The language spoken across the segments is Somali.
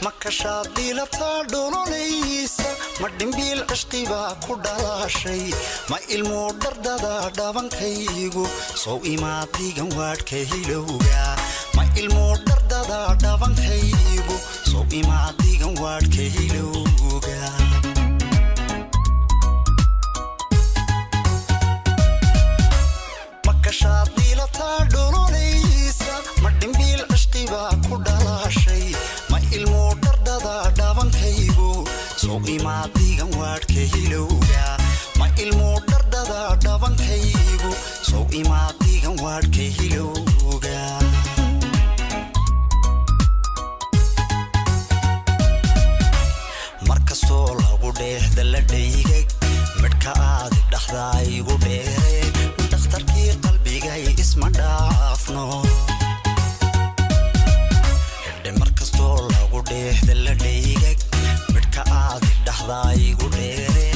makashadila tadololeysa madimbil ashqiba ku dhalashay ma ilmo dardada dhabankaygu soo imaadigan waadka hilowga ma ilmo dardada dhabankaygu soo imaadigan waadka hilowga makashadila tadololeysa madimbil ashqiba ku dhalashay ma ilmo dardada dhabankaygu soo imaadigan waadka hilowga ma ilmo dardada dhabankaygu soo imaadigan waadka hilowga markastoo lagu dheehda la dhaygay midhka aad dhaxdaa igu dheere dhakhtarkii qalbigay isma dhaafno markastoo lagu dheehda la dhaygay midhka aad dhaxdaa igu dheere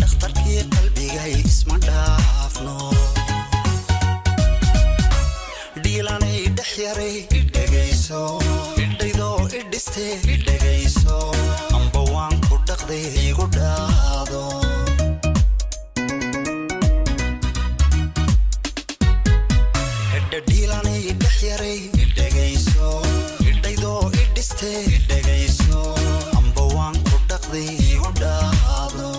dhakhtarkii qalbigay isma dhaafno dhiilanay dhex yaray idhagayso idhaydoo idhiste idhagayso amba waan ku dhaqday igu dhaado dhiilanay dhex yaray idhagayso idhaydoo idhiste idhagayso amba waan ku dhaqday igu dhaado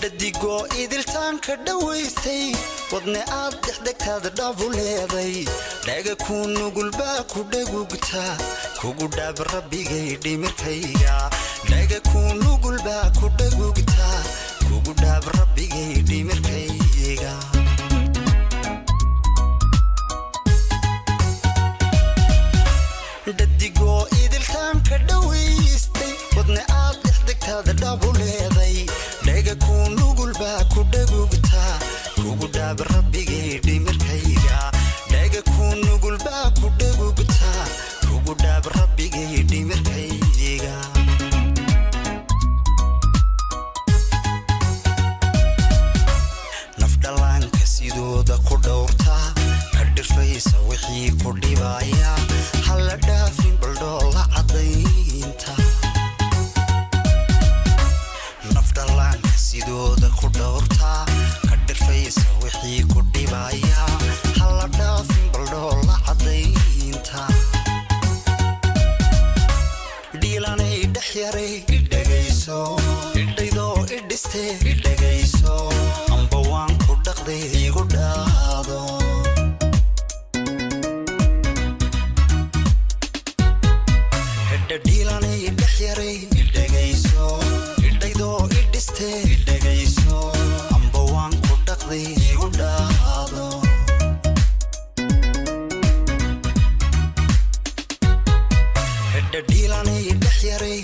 dadigo idiltaan ka dhawaystay wadne aad dhexdegtaada dhabu leeday dhaga ku nugulbaa ku dhagugta kugu dhaab rabbigay dhimirkayga dhaga ku nugulbaa ku dhagugta kugu dhaab rabbigay dhimirkayga dadigo idiltaan ka dhawaystay wadne aad dhexdegtaada dhabu leeday dhaga ku nugulbaa ku dhagugta kugu dhaab rabbigay dhimirkayga dhaga ku nugulbaa ku dhagugta kugu dhaab rabbigay dhimirkayga nafdhalaanka sidooda ku dhowrta ka dhirfaysa wixii ku dhibaya hala dhaafin baldhoola cadaynta nafdhalaanka sidooda ku dhowrta ka dhirfaysa wixii ku dhibaya hala dhaafin baldhoola cadaynta dhiilanay dhex yaray idhagayso idhaydoo idhiste idhagayso amba waan ku dhaqday igu dhaado dhiilanay dhex yaray idhagayso idhaydoo idhiste idhagayso amba waan ku dhaqday igu dhaado dhiilanay dhex yaray